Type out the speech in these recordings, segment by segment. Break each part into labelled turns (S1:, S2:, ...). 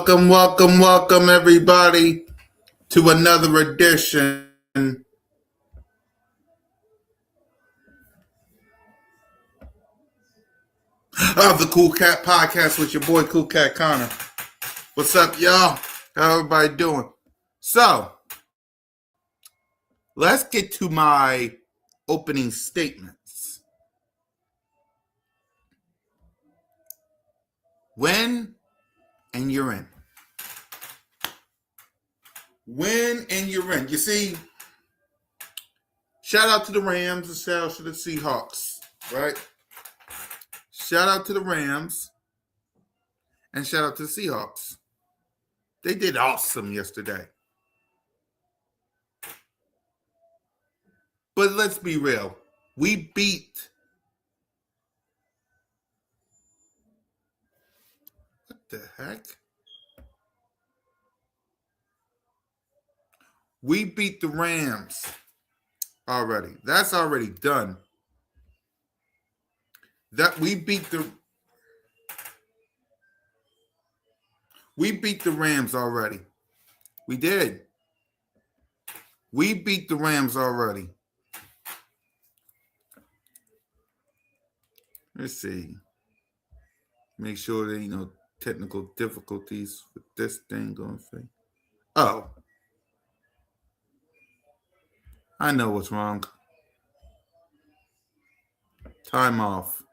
S1: Welcome, everybody, to another edition of the CoolCat podcast with your boy CoolCat Connor. What's up, y'all? How everybody doing? So, let's get to my opening statements. Win and you're in. Win and you're in. You see, shout out to the Rams and shout out to the Seahawks, right? Shout out to the Rams and shout out to the Seahawks. They did awesome yesterday. But let's be real. We beat. What the heck? We beat the Rams already. That's already done. We beat the Rams already. We did. We beat the Rams already. Let's see. Make sure there ain't no technical difficulties with this thing going through. Oh. I know what's wrong. Time off.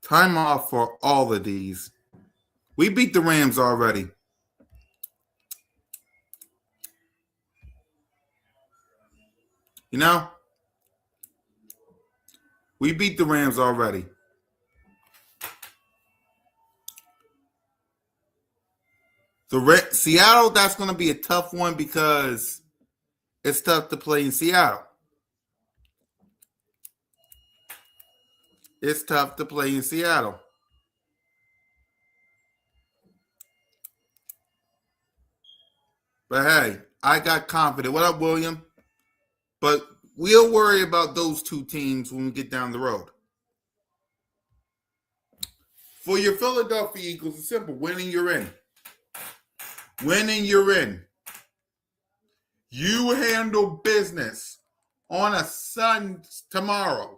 S1: Time off for all of these. We beat the Rams already. You know? We beat the Rams already. Seattle, that's going to be a tough one because it's tough to play in Seattle. It's tough to play in Seattle. But hey, I got confident. What up, William? But we'll worry about those two teams when we get down the road. For your Philadelphia Eagles, it's simple. Winning, you're in. Winning, you're in. You handle business on a tomorrow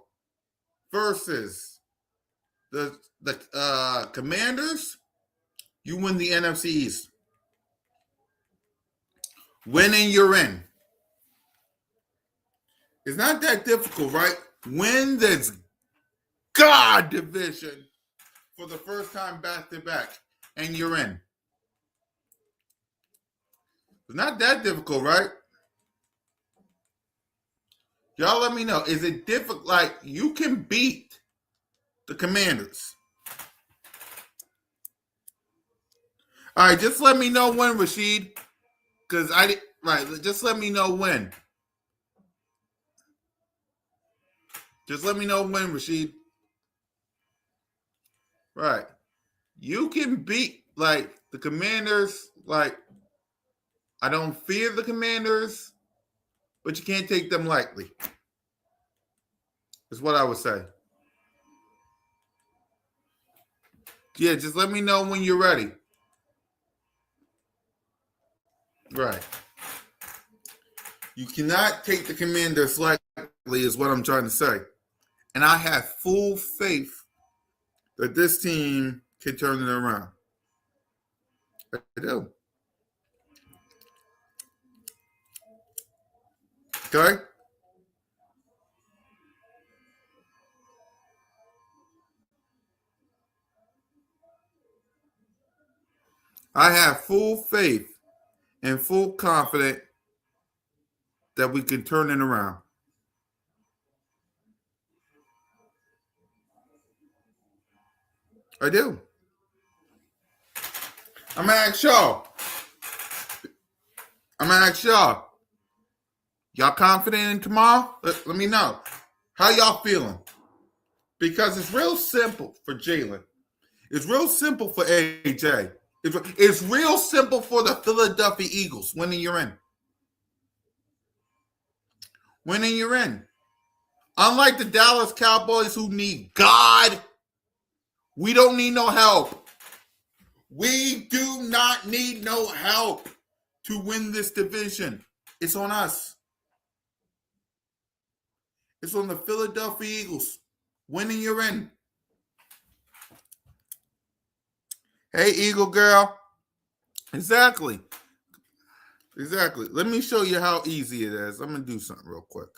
S1: versus the Commanders. You win the NFC East. Winning, you're in. It's not that difficult, right? Win this God division for the first time back-to-back, and you're in. It's not that difficult, right? Y'all let me know. Is it difficult? Like, you can beat the Commanders. All right, just let me know when, Rashid. Because just let me know when. Just let me know when, Rashid. Right. You can beat, the Commanders, I don't fear the Commanders, but you can't take them lightly. Is what I would say. Yeah, just let me know when you're ready. Right. You cannot take the Commanders lightly is what I'm trying to say. And I have full faith that this team can turn it around. I do. Okay? I have full faith and full confidence that we can turn it around. I do. I'm going to ask y'all. Y'all confident in tomorrow? Let me know. How y'all feeling? Because it's real simple for Jalen. It's real simple for AJ. It's real simple for the Philadelphia Eagles. Winning, you're in. Winning, you're in. Unlike the Dallas Cowboys who need God We don't need no help. We do not need no help to win this division. It's on us. It's on the Philadelphia Eagles. Winning, you're in. Hey, Eagle girl. Exactly. Let me show you how easy it is. I'm going to do something real quick.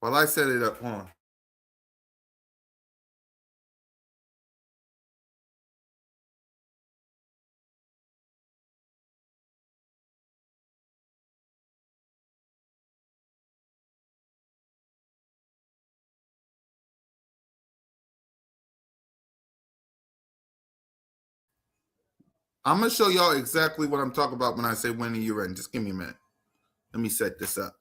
S1: While I set it up, hold on. I'm going to show y'all exactly what I'm talking about when I say winning, you're in. Just give me a minute. Let me set this up.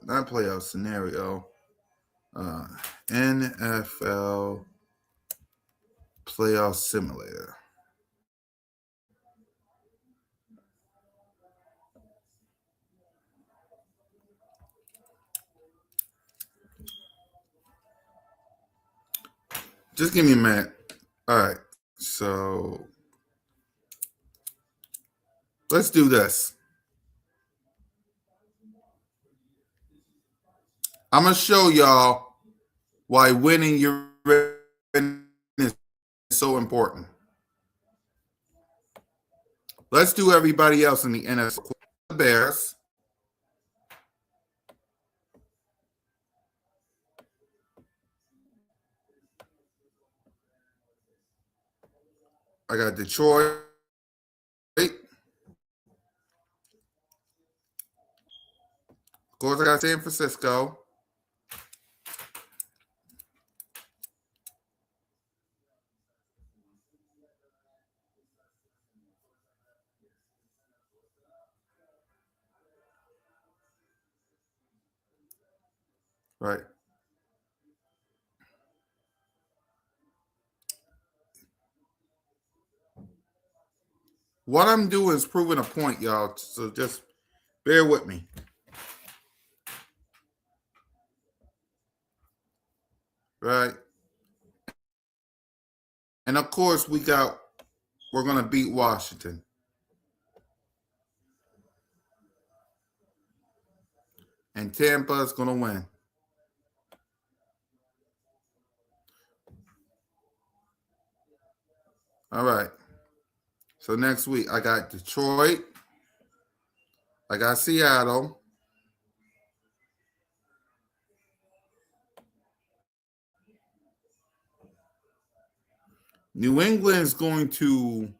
S1: Not playoff scenario. NFL playoff simulator. Just give me a minute. All right. So let's do this. I'm going to show y'all why winning your is so important. Let's do everybody else in the NFC. The Bears. I got Detroit. Of course, I got San Francisco. Right. What I'm doing is proving a point, y'all. So just bear with me. Right. And of course, we're going to beat Washington. And Tampa is going to win. All right. So next week, I got Detroit. I got Seattle. New England's going to,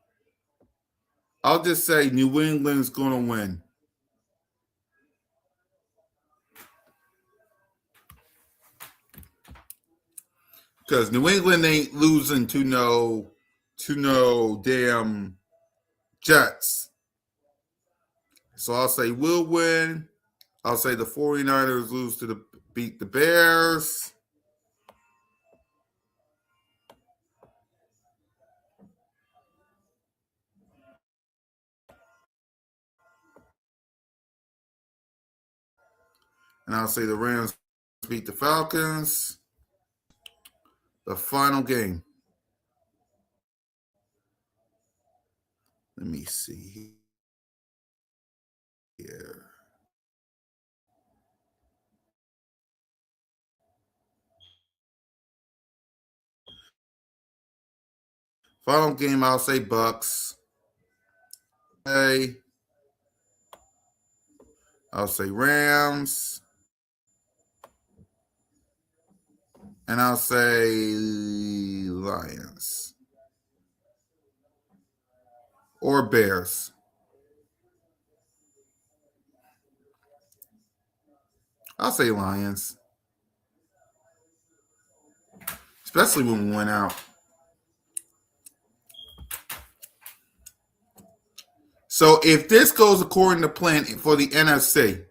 S1: I'll just say New England's going to win. Because New England ain't losing to no damn Jets. So I'll say we'll win. I'll say the 49ers lose to beat the Bears. And I'll say the Rams beat the Falcons. The final game. Let me see here. Final game, I'll say Bucks. I'll say Rams. And I'll say Lions. Or Bears. I'll say Lions. Especially when we went out. So if this goes according to plan for the NFC,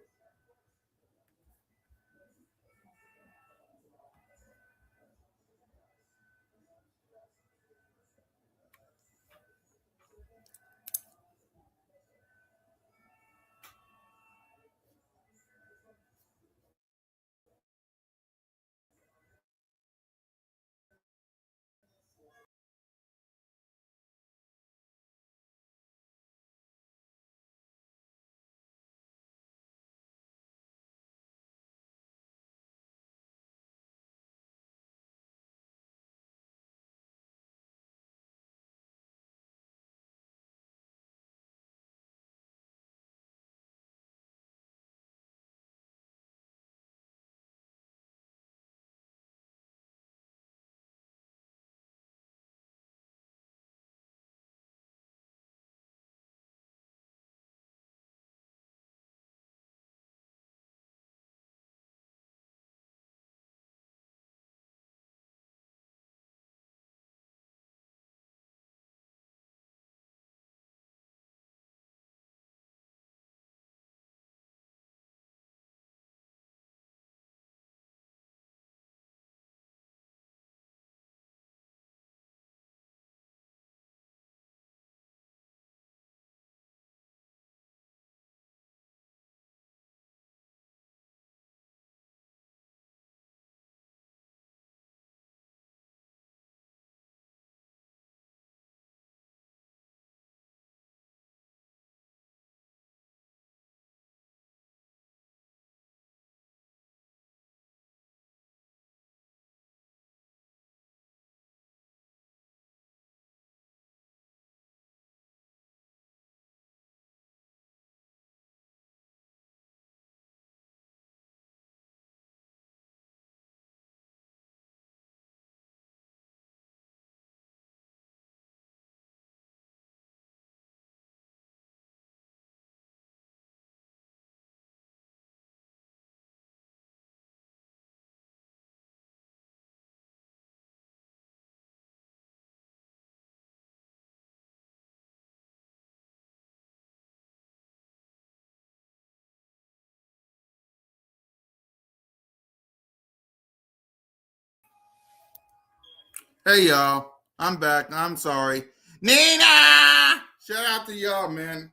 S1: Hey y'all, I'm back. I'm sorry. Nina! Shout out to y'all, man.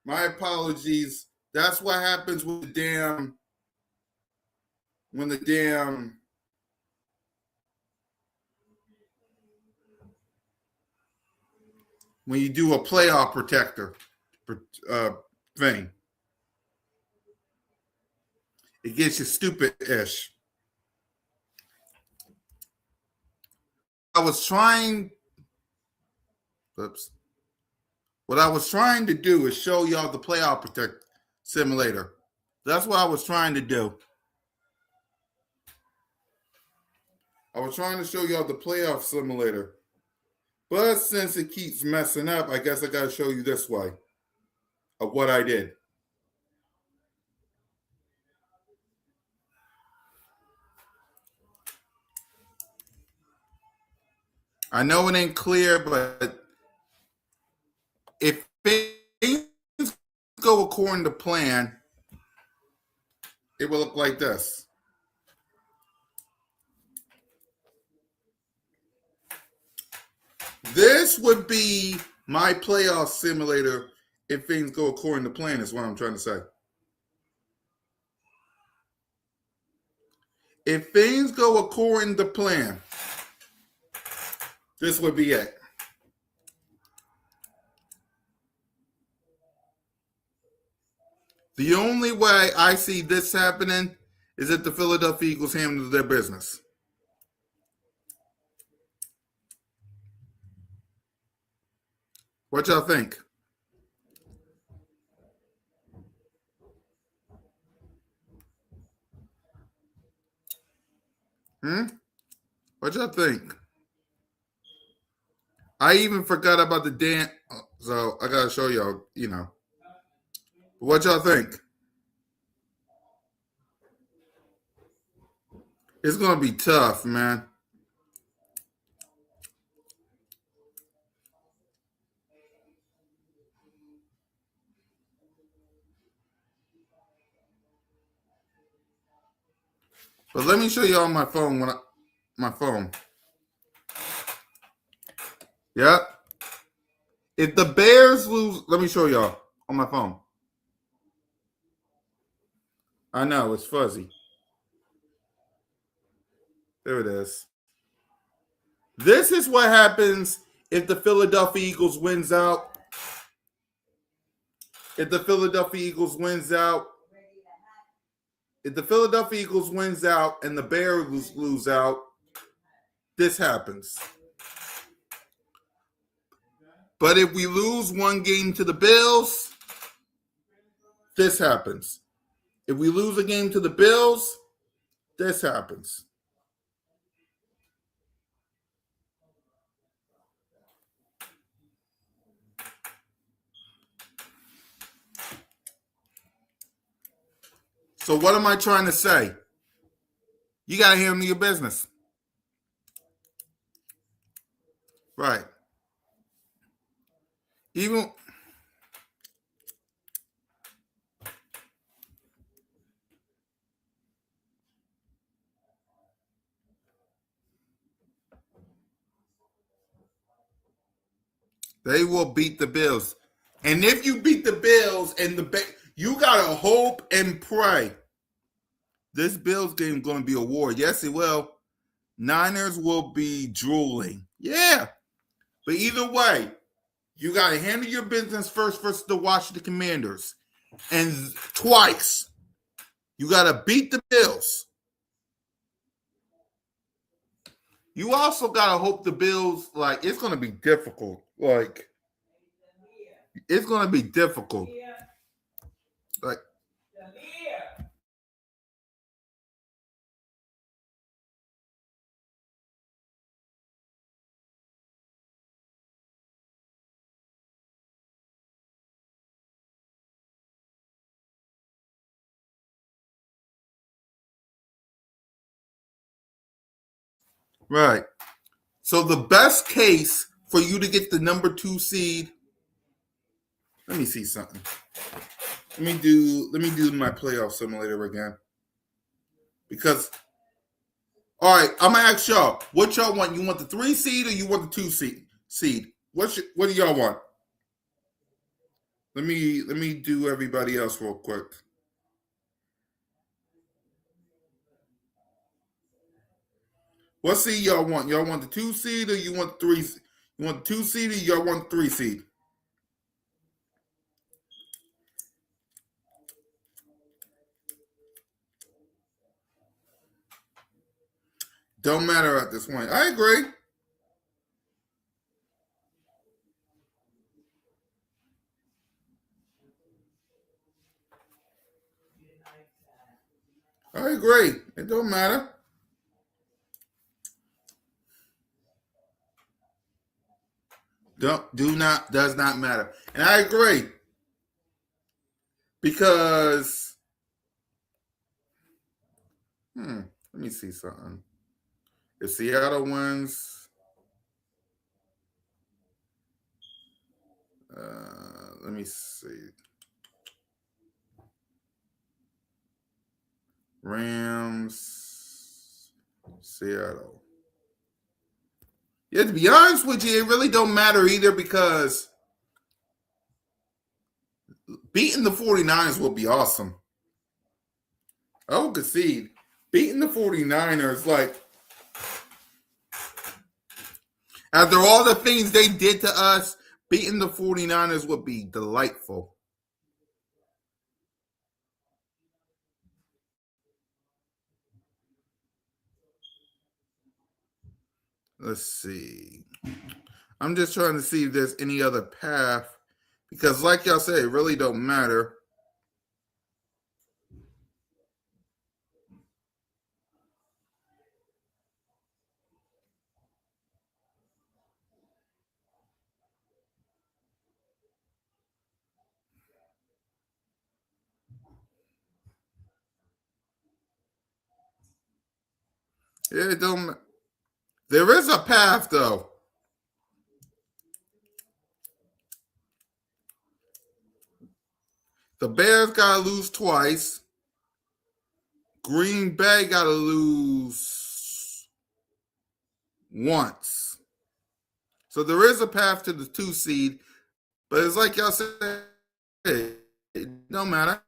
S1: My apologies. That's what happens with the damn when you do a playoff protector uh, thing. It gets you stupid-ish. I was trying oops. What I was trying to do is show y'all the playoff protect simulator. That's what I was trying to do. I was trying to show y'all the playoff simulator. But since it keeps messing up, I guess I got to show you this way of what I did. I know it ain't clear, but if things go according to plan, it will look like this. This would be my playoff simulator if things go according to plan, is what I'm trying to say. If things go according to plan, this would be it. The only way I see this happening is if the Philadelphia Eagles handle their business. What y'all think? What y'all think? I even forgot about the dance, so I gotta show y'all. What y'all think? It's gonna be tough, man. But let me show you on my phone my phone. Yep. If the Bears lose, let me show y'all on my phone. I know it's fuzzy. There it is. This is what happens if the Philadelphia Eagles wins out. If the Philadelphia Eagles wins out. If the Philadelphia Eagles wins out and the Bears lose out, this happens. But if we lose one game to the Bills, this happens. If we lose a game to the Bills, this happens. So what am I trying to say? You got to handle your business. Right. Even they will beat the Bills. And if you beat the Bills and you got to hope and pray. This Bills game is going to be a war. Yes, it will. Niners will be drooling. Yeah. But either way, you got to handle your business first versus the Washington Commanders. And twice. You got to beat the Bills. You also got to hope the Bills, it's going to be difficult. It's going to be difficult. Right. So the best case for you to get the number 2 seed. Let me see something. Let me do my playoff simulator again. Because All right, I'm gonna ask y'all. What y'all want? You want the 3 seed or you want the 2 seed? What do y'all want? Let me do everybody else real quick. What seed y'all want? Y'all want the 2 seed or you want the 3? You want the 2 seed or y'all want the 3 seed? Don't matter at this point. I agree. I agree. It don't matter. Does not matter. And I agree because let me see something. If Seattle wins, let me see. Rams, Seattle. Yeah, to be honest with you, it really don't matter either because beating the 49ers will be awesome. I will concede. Beating the 49ers, like, after all the things they did to us, beating the 49ers would be delightful. Let's see. I'm just trying to see if there's any other path because, like y'all said, it really don't matter. It don't. There is a path though. The Bears gotta lose twice. Green Bay gotta lose once. So there is a path to the 2 seed, but it's like y'all said, it don't matter.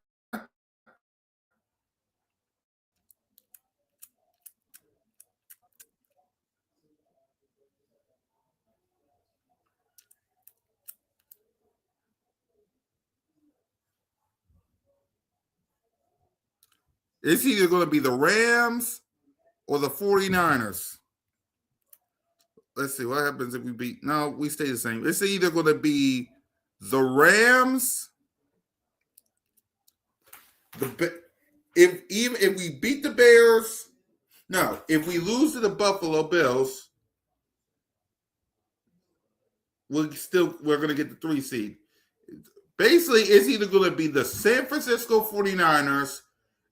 S1: It's either going to be the Rams or the 49ers. Let's see what happens if we beat. No, we stay the same. It's either going to be the Rams. If we beat the Bears, no. If we lose to the Buffalo Bills, we're going to get the 3 seed. Basically, it's either going to be the San Francisco 49ers,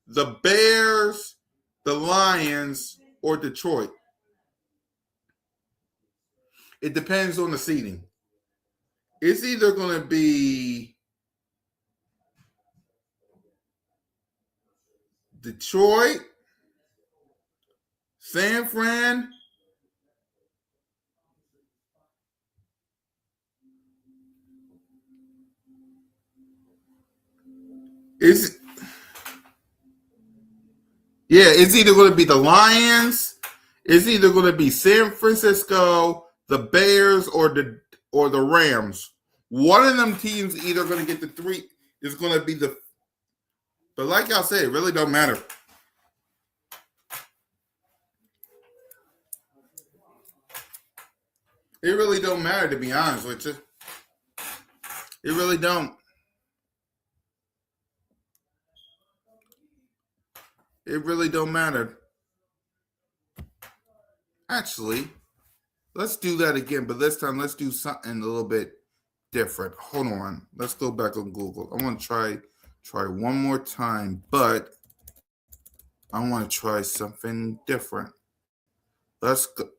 S1: the Bears, the Lions, or Detroit. It depends on the seeding. It's either going to be Detroit, San Fran, it's it's either going to be the Lions, it's either going to be San Francisco, the Bears, or the Rams. One of them teams either going to get the 3 is going to be the. But like I said, it really don't matter. It really don't matter, to be honest with you. It really don't. It really don't matter. Actually, let's do that again, but this time let's do something a little bit different. Hold on. Let's go back on Google. I want to try one more time, but I want to try something different. Let's go.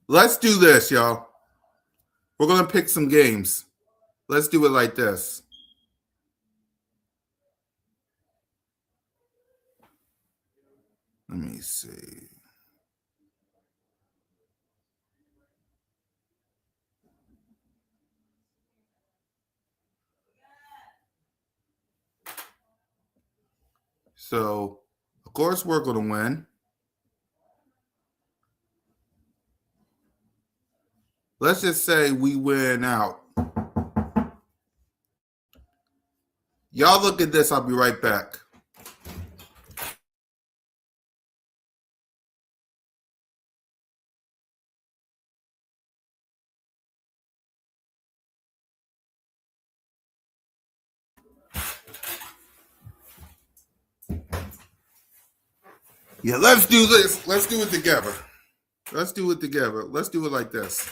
S1: Let's do this, y'all. We're going to pick some games. Let's do it like this. Let me see. So, of course, we're going to win. Let's just say we win out. Y'all look at this. I'll be right back. Yeah, let's do this. Let's do it together. Let's do it together. Let's do it like this.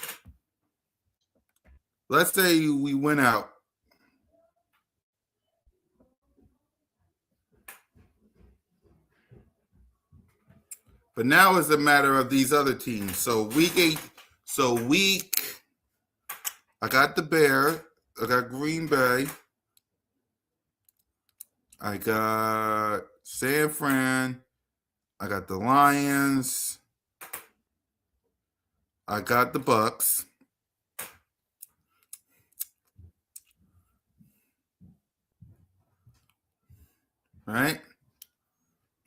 S1: Let's say we win out. But now it's a matter of these other teams. So I got the Bear. I got Green Bay. I got San Fran. I got the Lions. I got the Bucks. Right?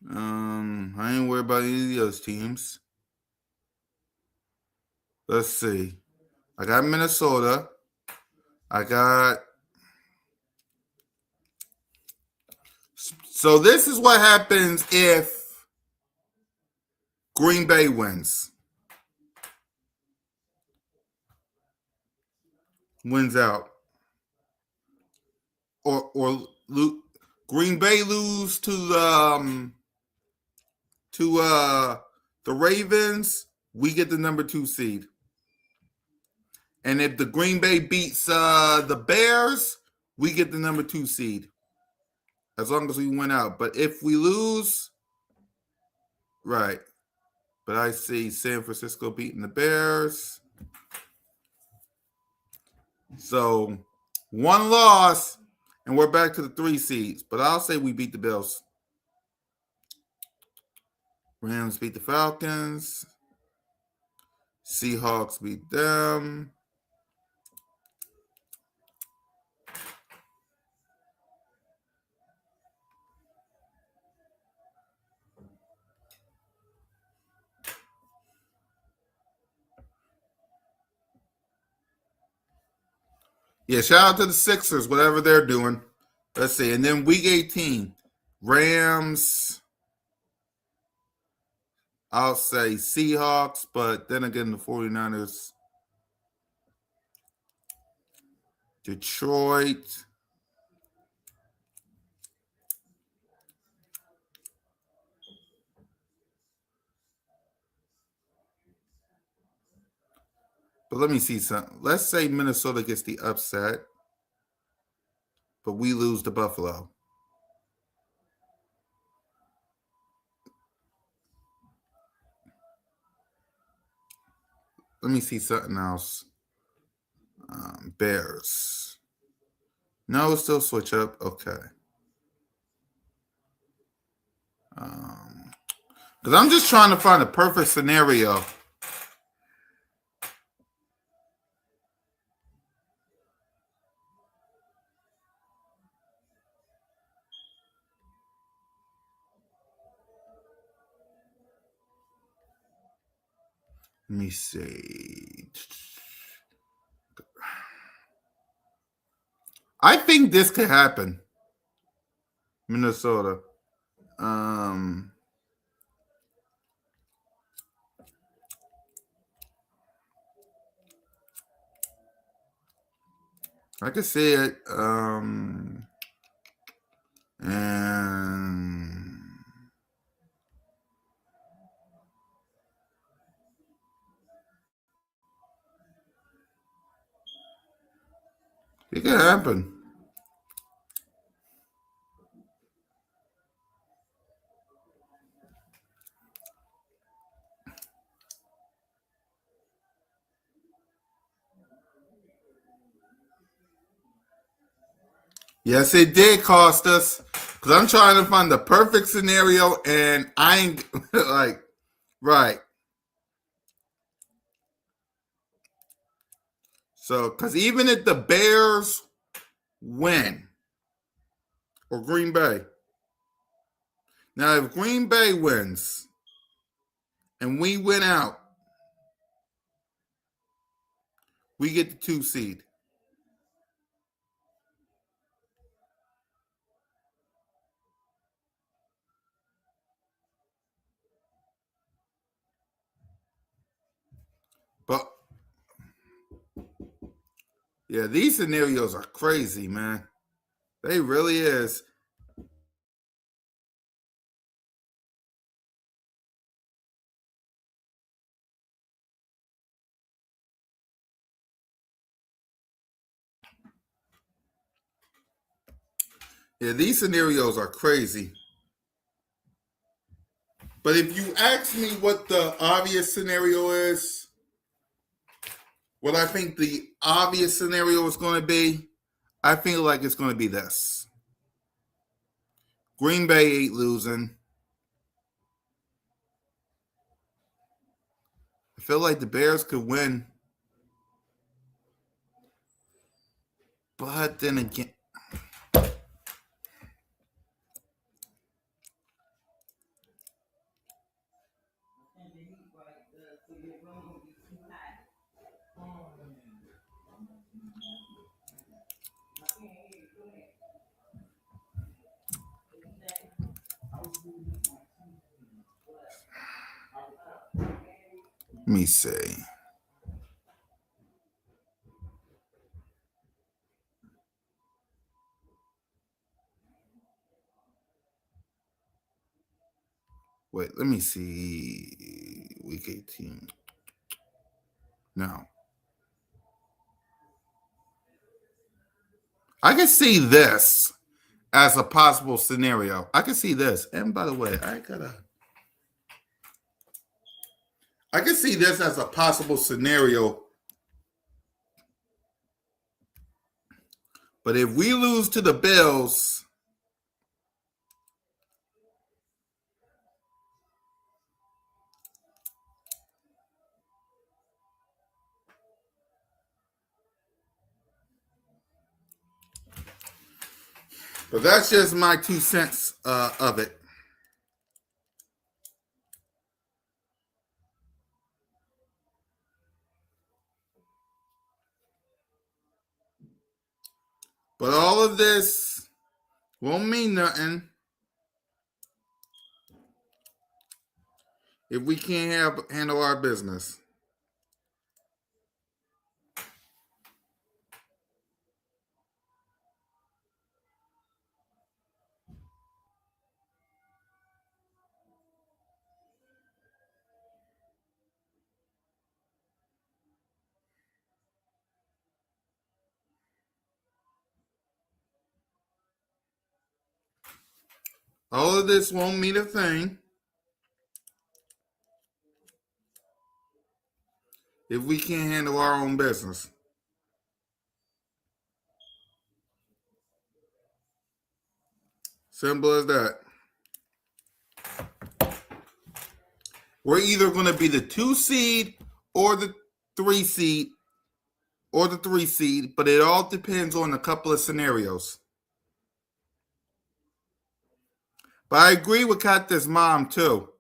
S1: I ain't worried about any of those teams. Let's see. I got Minnesota. I got. So this is what happens if Green Bay wins. Wins out. Or Green Bay lose to the Ravens, we get the number 2 seed. And if the Green Bay beats the Bears, we get the number 2 seed. As long as we win out. But if we lose, right. But I see San Francisco beating the Bears. So 1 loss, and we're back to the 3 seeds. But I'll say we beat the Bills. Rams beat the Falcons. Seahawks beat them. Yeah, shout out to the Sixers, whatever they're doing. Let's see. And then week 18, Rams, I'll say Seahawks, but then again, the 49ers, Detroit. But let me see something. Let's say Minnesota gets the upset, but we lose to Buffalo. Let me see something else. Bears. No, still switch up. Okay. Because I'm just trying to find a perfect scenario. Let me see. I think this could happen. Minnesota. I could see it. And it could happen. Yes, it did cost us. Because I'm trying to find the perfect scenario, and I ain't like, right. So, because even if the Bears win, or Green Bay, now if Green Bay wins and we win out, we get the 2 seed. But yeah, these scenarios are crazy, man. They really is. Yeah, these scenarios are crazy. But if you ask me what the obvious scenario is, what I think the obvious scenario is going to be, I feel like it's going to be this. Green Bay ain't losing. I feel like the Bears could win. But then again, let me see. Wait, let me see. Week 18. No. I can see this as a possible scenario. I can see this. And by the way, I can see this as a possible scenario. But if we lose to the Bills, but that's just my 2 cents of it. But all of this won't mean nothing if we can't handle our business. All of this won't mean a thing if we can't handle our own business. Simple as that. We're either going to be the 2 seed or the 3 seed or the 3 seed, but it all depends on a couple of scenarios. But I agree with Katya's mom too.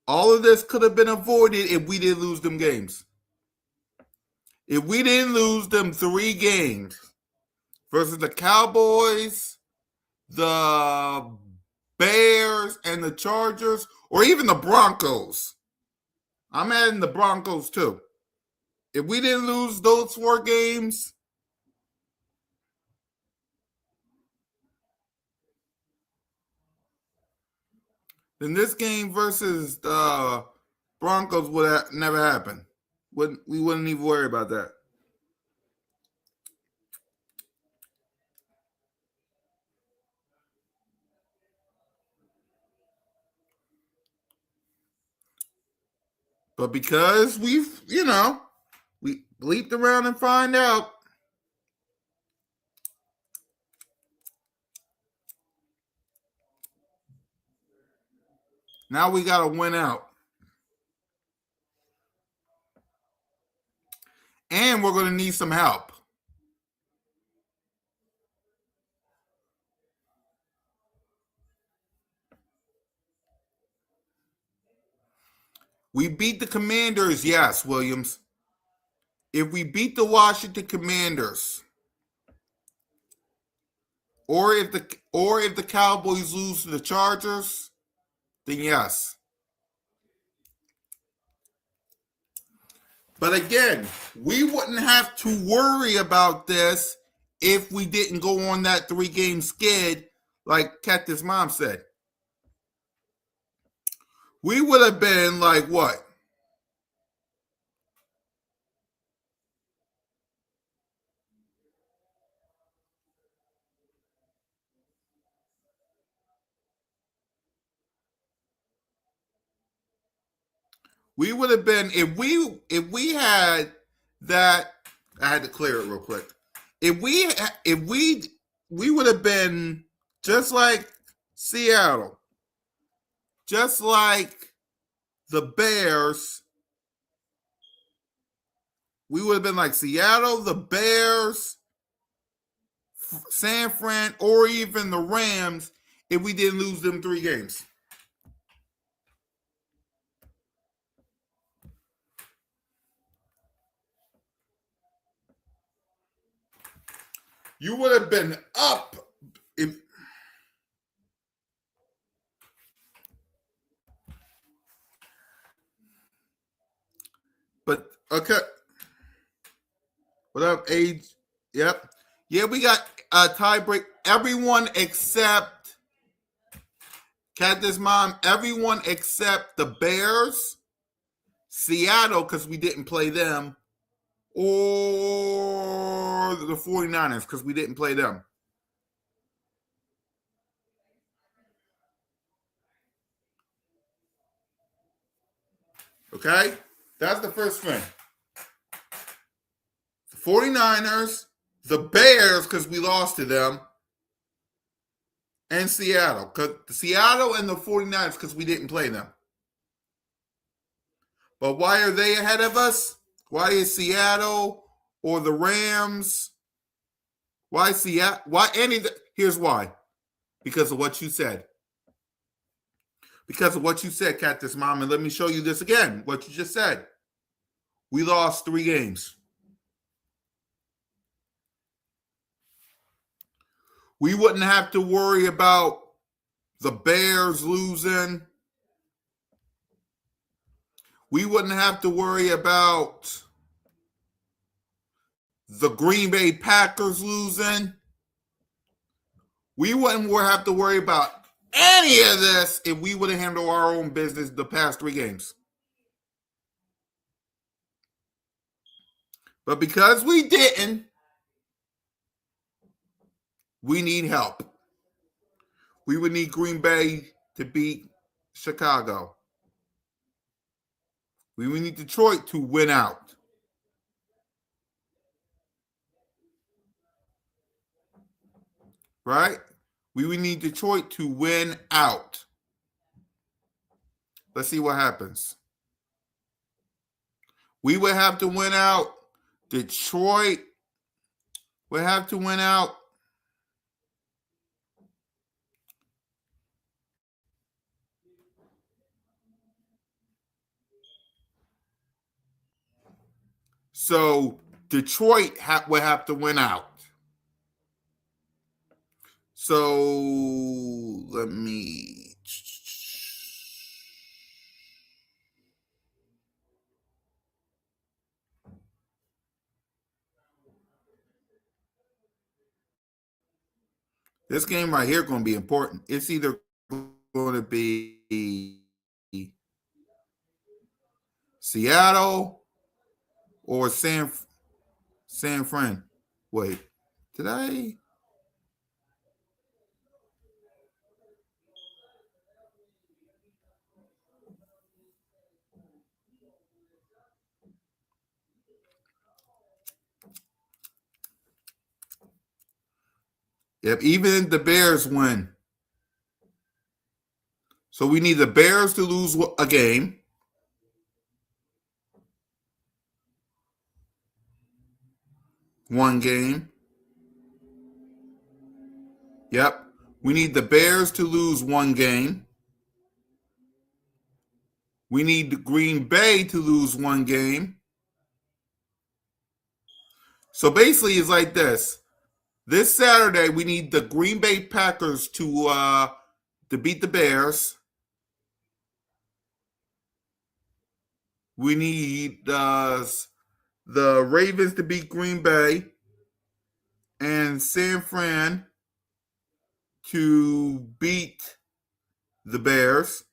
S1: All of this could have been avoided if we didn't lose them games. If we didn't lose them 3 games versus the Cowboys, the Bears, and the Chargers, or even the Broncos. I'm adding the Broncos too. If we didn't lose those 4 games, then this game versus the Broncos would have never happened. We wouldn't even worry about that. But because we bleeped around and find out. Now we got to win out. And we're going to need some help. We beat the Commanders, yes, Williams. If we beat the Washington Commanders, or if the Cowboys lose to the Chargers, then yes. But again, we wouldn't have to worry about this if we didn't go on that 3-game skid, like Cactus Mom said. We would have been like what? We would have been if we had that. I had to clear it real quick. If we would have been just like Seattle, just like the Bears. We would have been like Seattle, the Bears, San Fran, or even the Rams if we didn't lose them 3 games. You would have been up if. But okay. What up, age? Yep. Yeah, we got a tie break. Everyone except Cactus Mom, everyone except the Bears, Seattle, because we didn't play them, or the 49ers, because we didn't play them. Okay? That's the first thing. The 49ers, the Bears, because we lost to them, and Seattle. Because Seattle and the 49ers, because we didn't play them. But why are they ahead of us? Why is Seattle or the Rams? Why Seattle? Why any? Here's why. Because of what you said. Because of what you said, Cactus Mom. And let me show you this again. What you just said. We lost 3 games. We wouldn't have to worry about the Bears losing. We wouldn't have to worry about the Green Bay Packers losing. We wouldn't have to worry about any of this if we would have handled our own business the past 3 games. But because we didn't, we need help. We would need Green Bay to beat Chicago. We would need Detroit to win out. Right? We would need Detroit to win out. Let's see what happens. We would have to win out. Detroit would have to win out. So Detroit would have to win out. So let me. This game right here is going to be important. It's either going to be Seattle or San Fran. Wait, did I? If even the Bears win. So we need the Bears to lose a game. One game. Yep. We need the Bears to lose one game. We need the Green Bay to lose one game. So basically, it's like this. This Saturday, we need the Green Bay Packers to beat the Bears. We need the Ravens to beat Green Bay and San Fran to beat the Bears.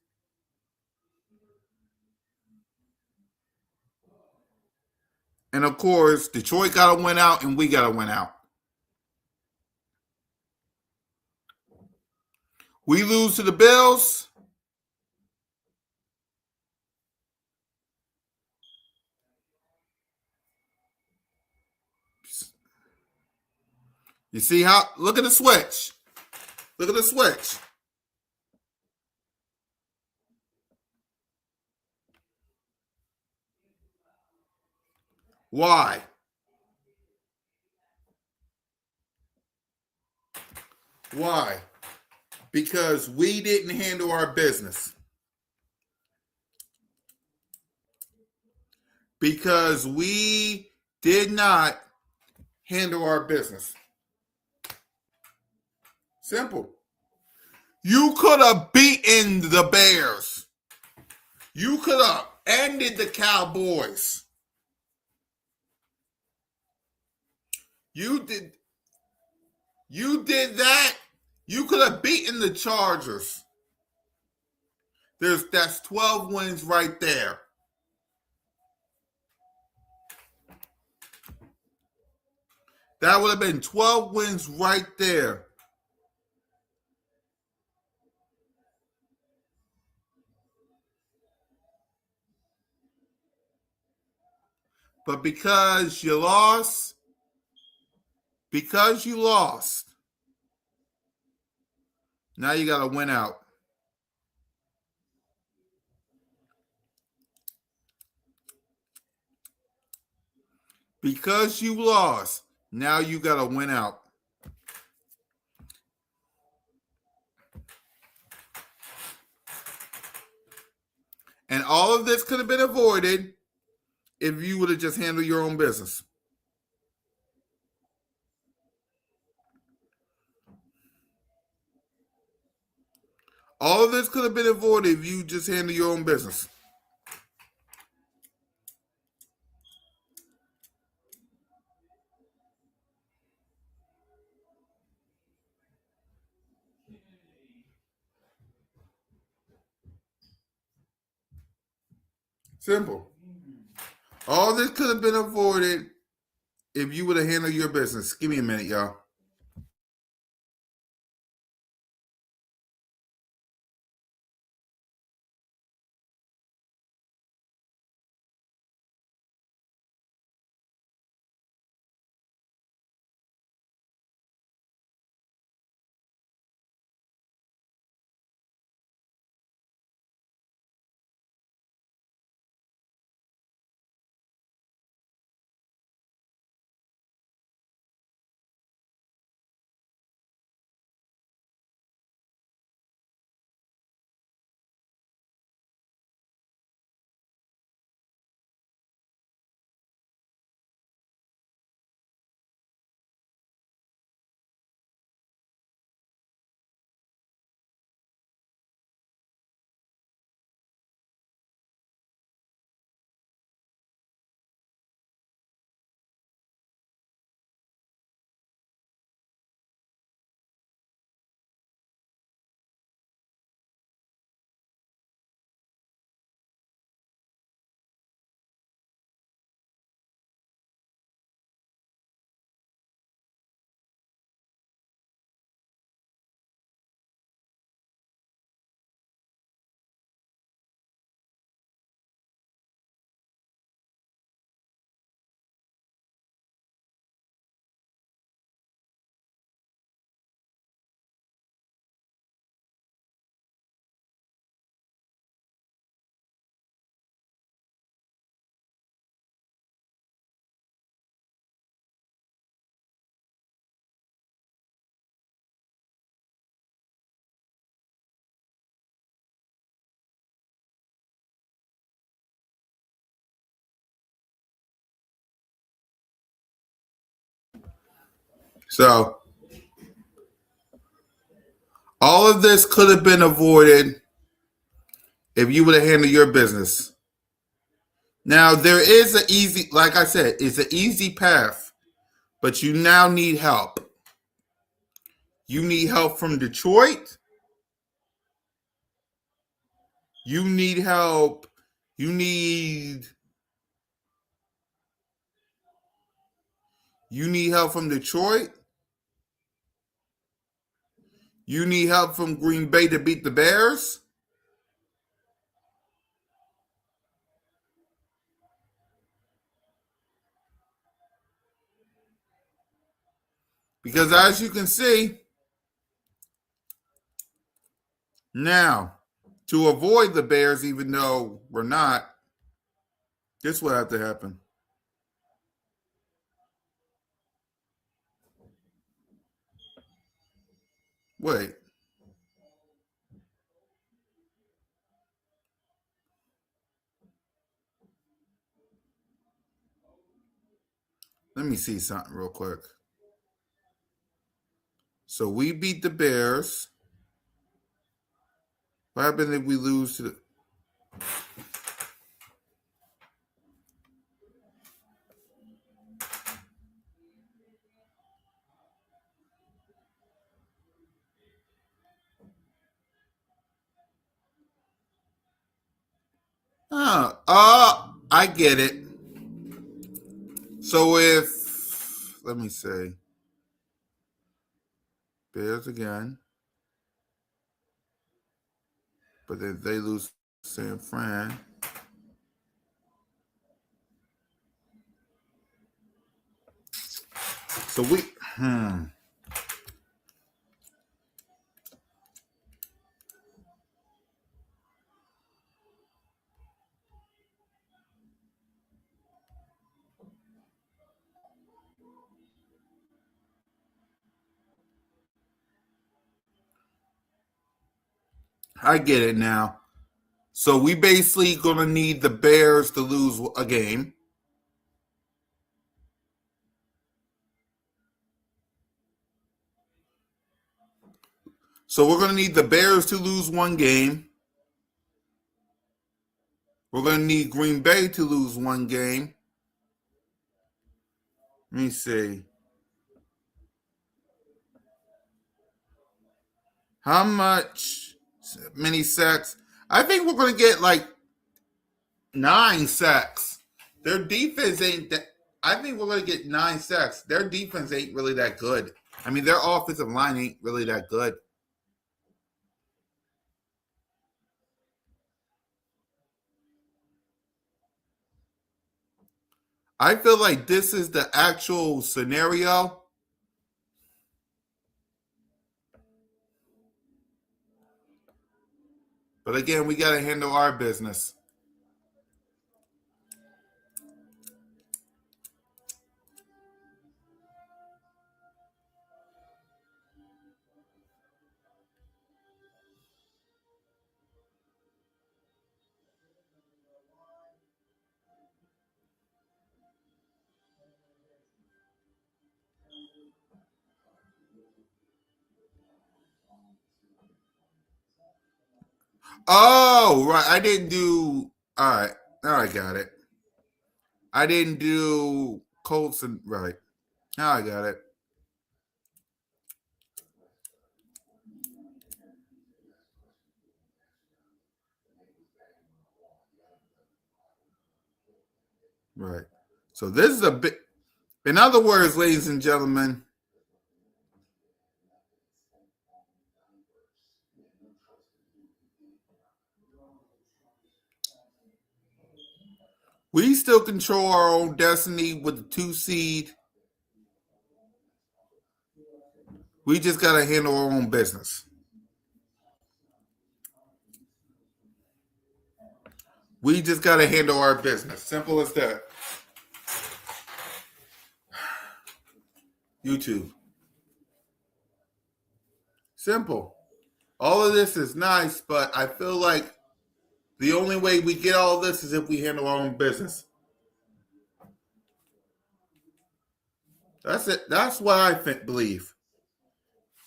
S1: And of course, Detroit got to win out and we got to win out. We lose to the Bills. You see how? Look at the switch. Look at the switch. Why? Why? Because we didn't handle our business. Because we did not handle our business. Simple. You could have beaten the Bears. You could have ended the Cowboys. You did that. You could have beaten the Chargers. That's 12 wins right there. That would have been 12 wins right there. But because you lost, now you got to win out. Because you lost, now you got to win out. And all of this could have been avoided if you would have just handled your own business. All of this could have been avoided if you just handle your own business. Simple. All this could have been avoided if you would have handled your business. Give me a minute, y'all. So all of this could have been avoided if you would have handled your business. Now, there is an easy, like I said, it's an easy path, but you now need help. You need help from Detroit. You need help. You need help from Detroit. You need help from Green Bay to beat the Bears. Because as you can see, now, to avoid the Bears, even though we're not, this will have to happen. Wait. Let me see something real quick. So we beat the Bears. What happens if we lose to the... I get it. So if, let me say, Bears again, but then they lose San Fran. So we, I get it now. So we basically gonna need the Bears to lose a game. So we're gonna need the Bears to lose one game. We're gonna need Green Bay to lose one game. Let me see. How many sacks? I think we're gonna get like 9 sacks. Their defense ain't that. I think we're gonna get 9 sacks. Their defense ain't really that good. I mean, their offensive line ain't really that good. I feel like this is the actual scenario. But again, we gotta handle our business. Oh, right. I didn't do. All right. Now I got it. I didn't do Colts and right. Now I got it. Right. So this is a bit. In other words, ladies and gentlemen, we still control our own destiny with the 2 seed. We just got to handle our own business. We just got to handle our business. Simple as that. YouTube. Simple. All of this is nice, but I feel like the only way we get all this is if we handle our own business. That's it. That's what I believe.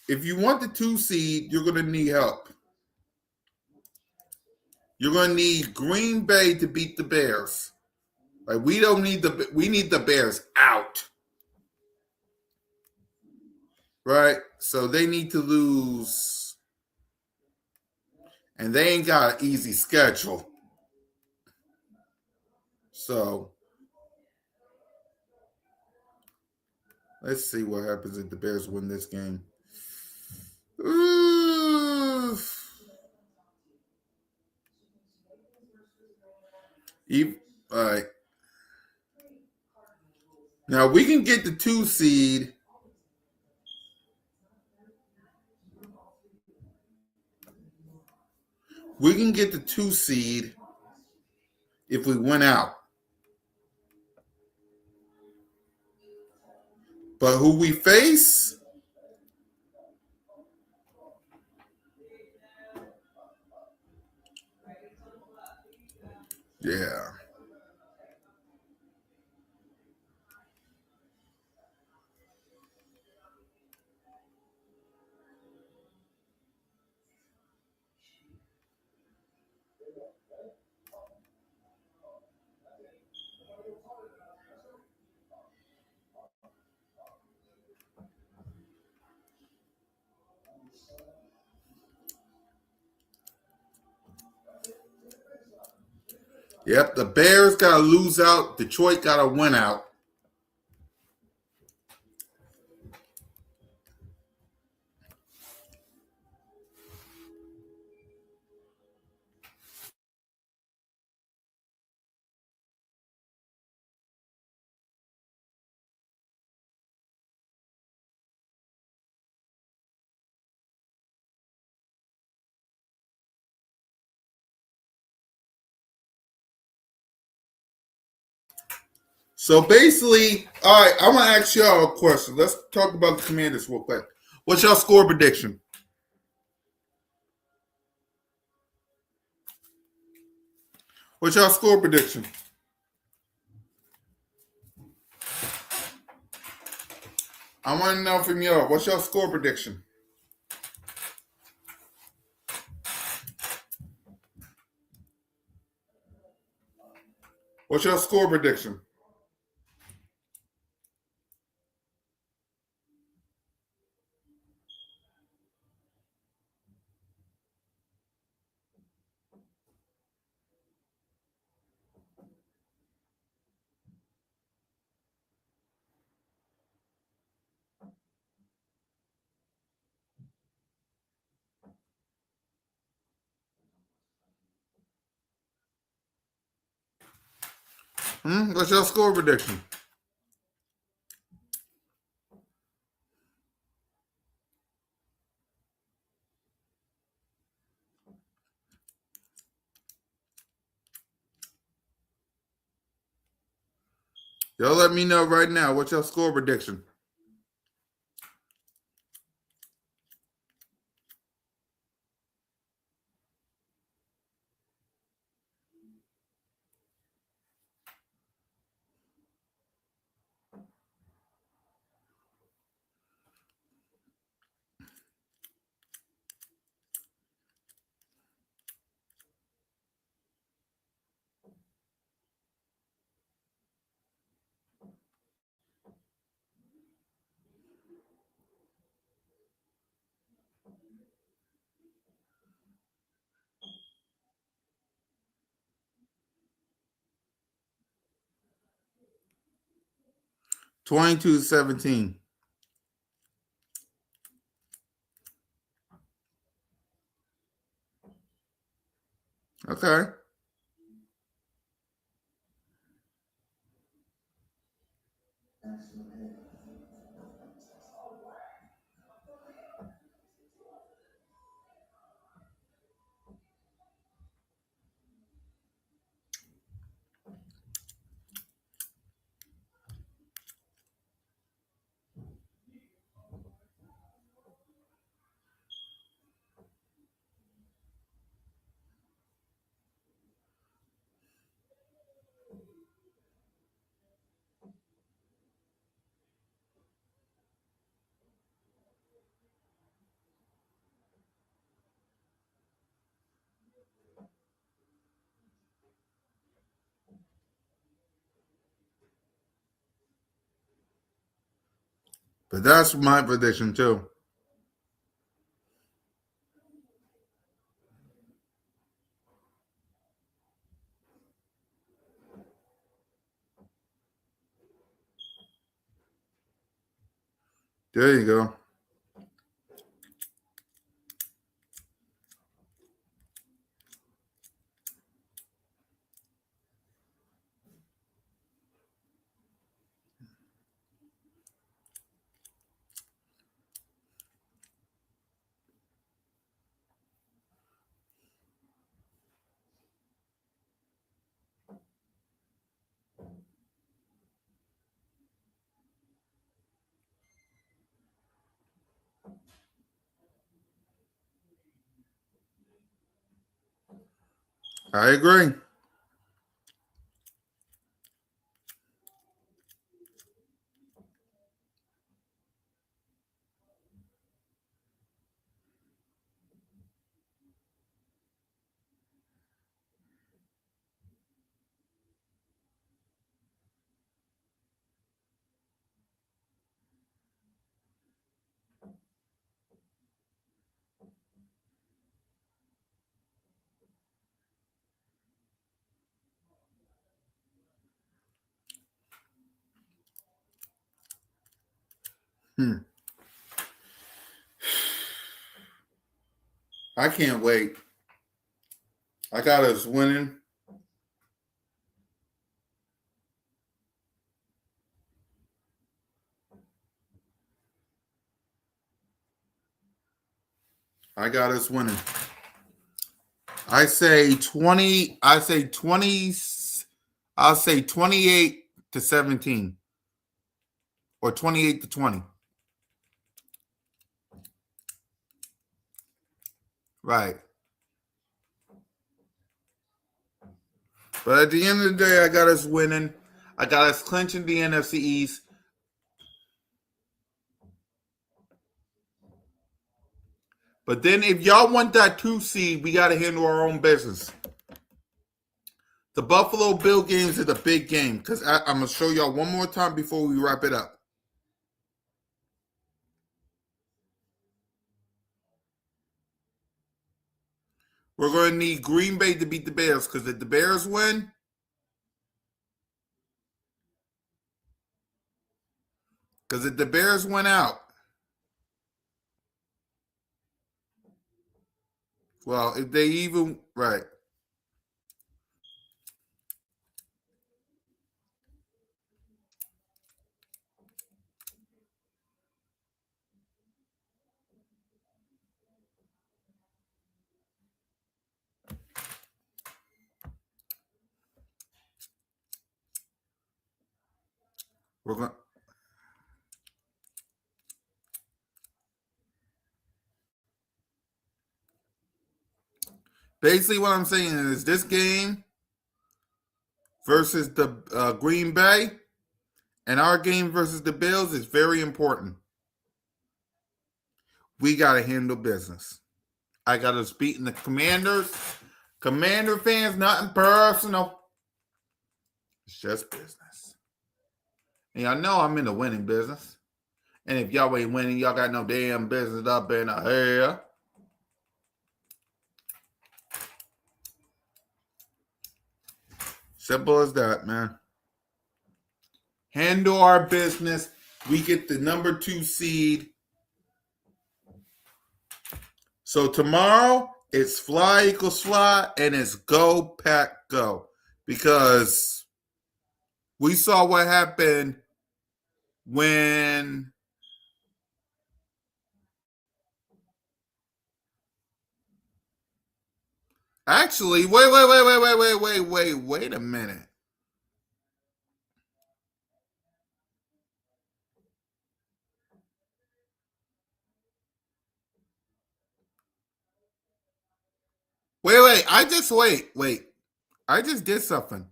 S1: If you want the 2 seed, you're going to need help. You're going to need Green Bay to beat the Bears. Like we need the Bears out. Right? So they need to lose, and they ain't got an easy schedule. So let's see what happens if the Bears win this game. Ooh. All right. Now we can get the 2 seed. We can get the 2 seed if we win out. But who we face? Yeah. Yep, the Bears got to lose out. Detroit got to win out. So basically, all right, I want to ask y'all a question. Let's talk about the Commanders real quick. What's y'all score prediction? What's y'all score prediction? I want to know from y'all. What's y'all score prediction? What's your score prediction? What's your score prediction? Y'all let me know right now. What's your score prediction? Twenty-two 17. Okay. But that's my prediction too. There you go. I agree. Hmm. I can't wait. I got us winning. I got us winning. I say 20. I say 20. I'll say 28-17 or 28-20. Right. But at the end of the day, I got us winning. I got us clinching the NFC East. But then if y'all want that 2 seed, we got to handle our own business. The Buffalo Bill games is a big game because I'm going to show y'all one more time before we wrap it up. We're going to need Green Bay to beat the Bears because if the Bears win, out, well, if they even, right. We're going basically what I'm saying is this game versus the Green Bay and our game versus the Bills is very important. We got to handle business. I got us beating the Commanders. Commander fans, nothing personal. It's just business. And y'all know I'm in the winning business. And if y'all ain't winning, y'all got no damn business up in the air. Simple as that, man. Handle our business. We get the number 2 seed. So tomorrow, it's fly equals fly, and it's go, pack, go. Because we saw what happened when actually, wait a minute. Wait. I just did something.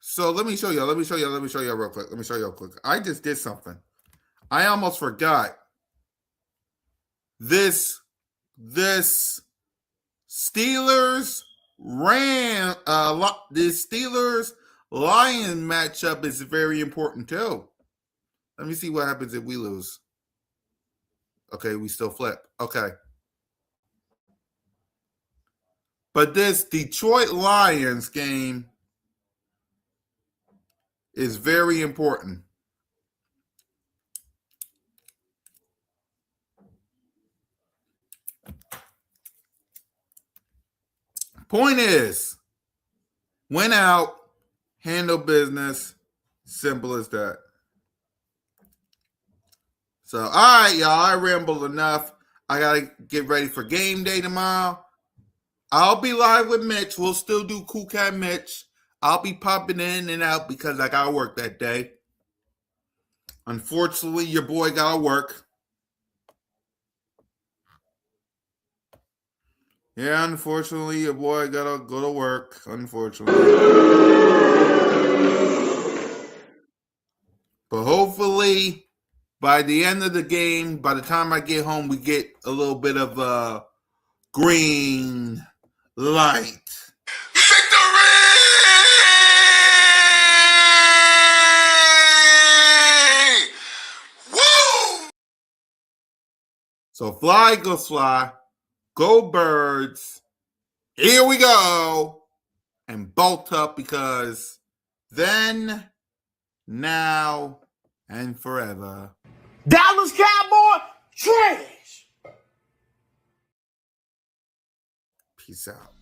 S1: So let me show you. Let me show you real quick. I just did something. I almost forgot. This Steelers ran the Steelers Lion matchup is very important too. Let me see what happens if we lose. Okay, we still flip. Okay. But this Detroit Lions game is very important. Point is, win out, handle business, simple as that. So, all right, y'all, I rambled enough. I got to get ready for game day tomorrow. I'll be live with Mitch. We'll still do CoolCat Mitch. I'll be popping in and out because I got to work that day. Unfortunately, your boy got to work. Yeah, unfortunately, your boy got to go to work. Unfortunately. But hopefully, by the end of the game, by the time I get home, we get a little bit of a green light. Victory! Woo! So fly, go fly. Go birds. Here we go. And bolt up because then, now, and forever.
S2: Dallas Cowboy trash.
S1: Peace out.